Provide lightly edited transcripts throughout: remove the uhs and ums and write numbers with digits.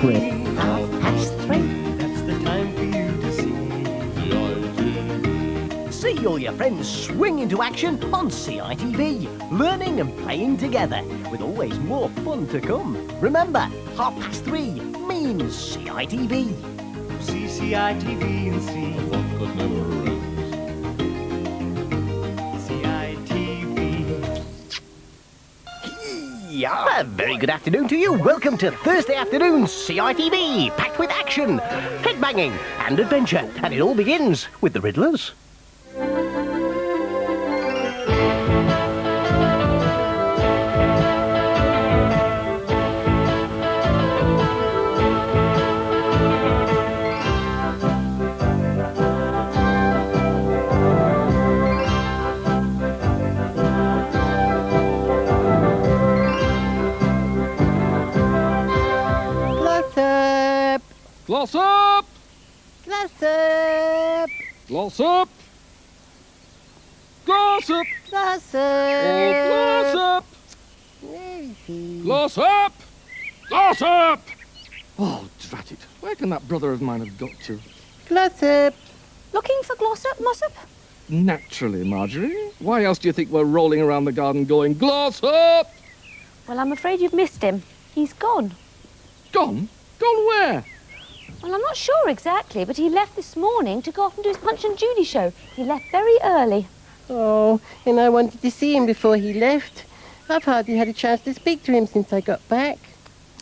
3. 3:30. That's the time for you to see CITV. See all your friends swing into action on CITV, learning and playing together, with always more fun to come. Remember, 3:30 means CITV. See CITV and see what could never end. CITV. Yeah, very good afternoon to you. Welcome to Thursday afternoon CITV, packed with action, headbanging and adventure. And it all begins with the Riddlers. Mossop! Glossop! Glossop! Glossop! Glossop! Oh, Glossop! Where is he? Glossop! Glossop! Oh, drat it. Where can that brother of mine have got to? Glossop! Looking for Glossop, Mossop? Naturally, Marjorie. Why else do you think we're rolling around the garden going, Glossop? Well, I'm afraid you've missed him. He's gone. Gone? Gone where? Well, I'm not sure exactly, but he left this morning to go off and do his Punch and Judy show. He left very early. Oh, and I wanted to see him before he left. I've hardly had a chance to speak to him since I got back.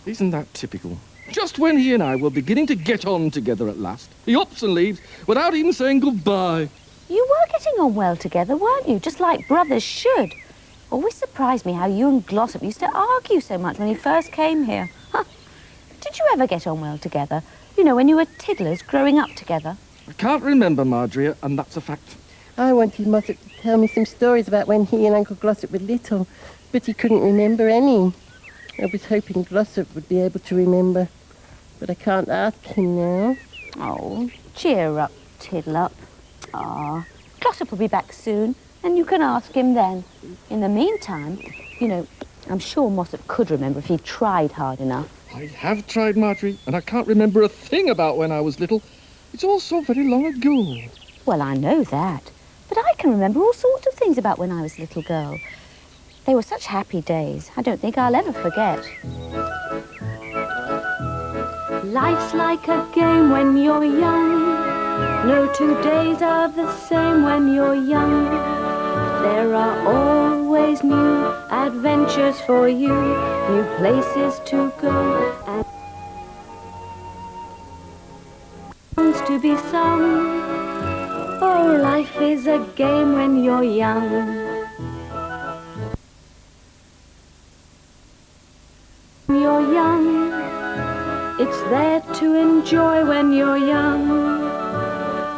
Isn't that typical? Just when he and I were beginning to get on together at last, he ups and leaves without even saying goodbye. You were getting on well together, weren't you? Just like brothers should. Always surprised me how you and Glossop used to argue so much when he first came here. Huh. Did you ever get on well together? You know, when you were tiddlers growing up together. I can't remember, Marjorie, and that's a fact. I wanted Mossop to tell me some stories about when he and Uncle Glossop were little, but he couldn't remember any. I was hoping Glossop would be able to remember, but I can't ask him now. Oh, cheer up, Tiddle up. Ah, Glossop will be back soon, and you can ask him then. In the meantime, you know, I'm sure Mossop could remember if he tried hard enough. I have tried, Marjorie, and I can't remember a thing about when I was little. It's all so very long ago. Well, I know that, but I can remember all sorts of things about when I was a little girl. They were such happy days. I don't think I'll ever forget. Life's like a game when you're young. No 2 days are the same when you're young. There are always new adventures for you, new places to go, and songs to be sung. Oh, life is a game when you're young. When you're young, it's there to enjoy when you're young.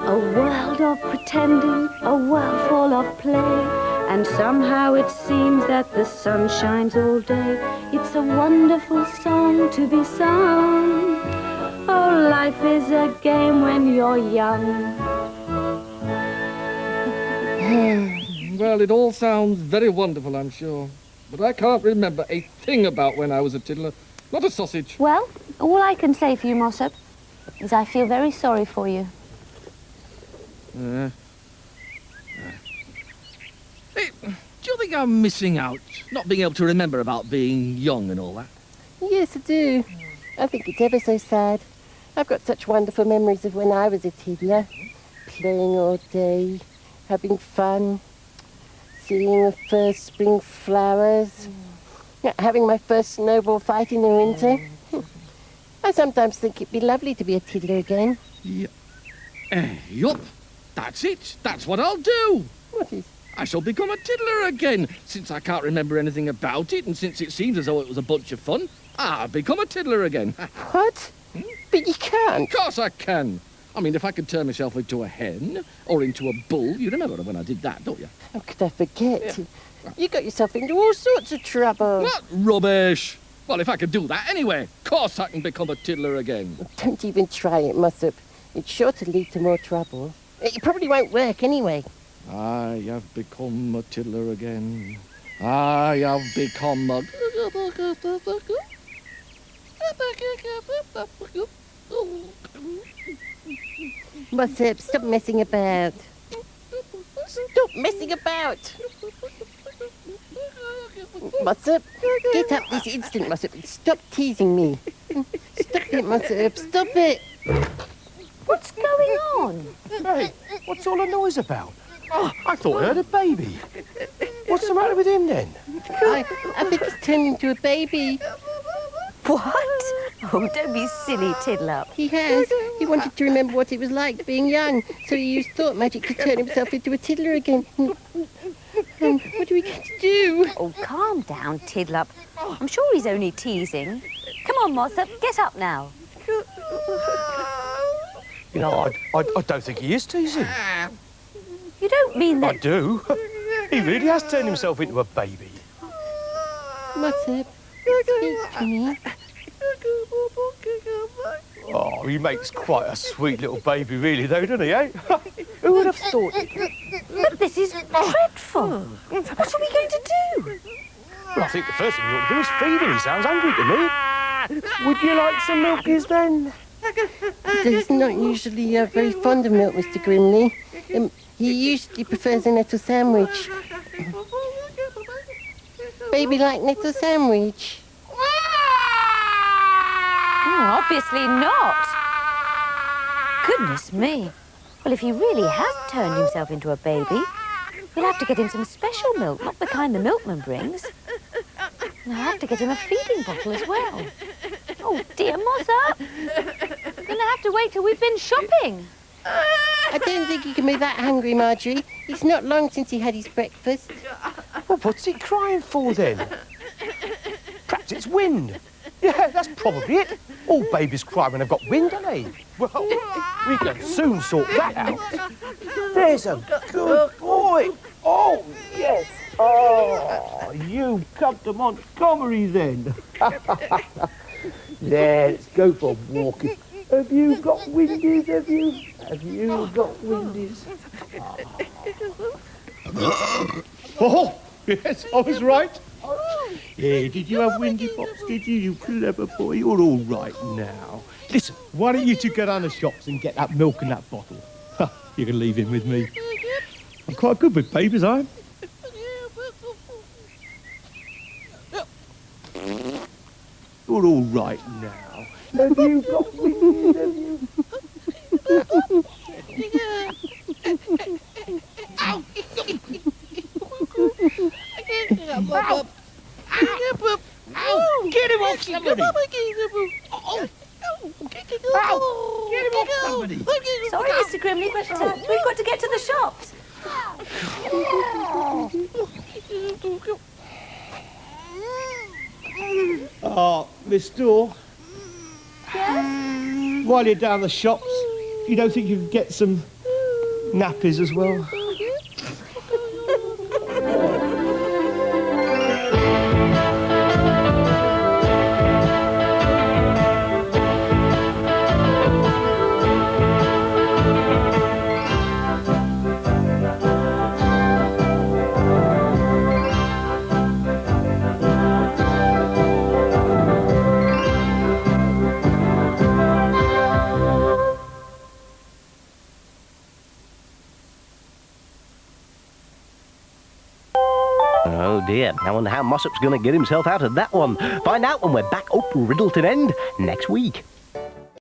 A world of pretending, a world full of play, and somehow it seems that the sun shines all day. It's a wonderful song to be sung. Oh, life is a game when you're young. Well, it all sounds very wonderful, I'm sure. But I can't remember a thing about when I was a tiddler. Not a sausage. Well, all I can say for you, Mossop, is I feel very sorry for you. Hey, do you think I'm missing out? Not being able to remember about being young and all that? Yes, I do. I think it's ever so sad. I've got such wonderful memories of when I was a tiddler. Playing all day, having fun, seeing the first spring flowers, having my first snowball fight in the winter. I sometimes think it'd be lovely to be a tiddler again. Yup. That's it. That's what I'll do. What is? I shall become a tiddler again. Since I can't remember anything about it, and since it seems as though it was a bunch of fun, I'll become a tiddler again. What? But you can't. Of course I can. I mean, if I could turn myself into a hen or into a bull, you remember when I did that, don't you? How could I forget? Yeah. You got yourself into all sorts of trouble. What rubbish? Well, if I could do that anyway, of course I can become a tiddler again. Don't even try it, Mossop. It's sure to lead to more trouble. It probably won't work anyway. I have become a tiddler again. I have become a... Mossop, stop messing about. Stop messing about. Mossop, get up this instant, Mossop, and stop teasing me. Stop it, Mossop, stop it. What's going on? Hey, what's all the noise about? Oh, I thought I heard a baby. What's the matter with him then? I think he's turned into a baby. What? Oh, don't be silly, Tiddler. He has. He wanted to remember what it was like being young, so he used thought magic to turn himself into a tiddler again. What are we going to do? Oh, calm down, Tiddler. I'm sure he's only teasing. Come on, Mossop, get up now. You know, I don't think he is teasing. You don't mean I that... do. He really has turned himself into a baby. Mossop, speak to me. Oh, he makes quite a sweet little baby, really, though, doesn't he, eh? Who would have thought it? But this is dreadful. What are we going to do? Well, I think the first thing we ought to do is feed him. He sounds hungry to me. Would you like some milkies, then? He's not usually very fond of milk, Mr. Grimley. He usually prefers a nettle sandwich. Baby like nettle sandwich? Oh, obviously not. Goodness me. Well, if he really has turned himself into a baby, we'll have to get him some special milk, not the kind the milkman brings. And I'll have to get him a feeding bottle as well. Oh, dear, Mossop. We're going to have to wait till we've been shopping. I don't think he can be that hungry, Marjorie. It's not long since he had his breakfast. Well, what's he crying for, then? Perhaps it's wind. Yeah, that's probably it. All babies cry when they've got wind, don't they? Well, we can soon sort that out. There's a good boy. Oh, yes. Oh, you come to Montgomery, then. There, let's go for a walk. Have you got windies, have you? Have you got windies? Oh, yes, I was right. Yeah, did you have windy pops, did you? You clever boy, you're all right now. Listen, why don't you two go down the shops and get that milk and that bottle? You can leave him with me. I'm quite good with babies, I am. You're all right now. Have you got windies, have you? Get him off somebody! Get him off somebody! Sorry, Mr. Grimley, but we've got to get to the shops. Oh, Miss Dorr. Yes? While you're down the shops, you don't think you could get some nappies as well? Oh dear, I wonder how Mossop's going to get himself out of that one. Find out when we're back up Riddleton End next week.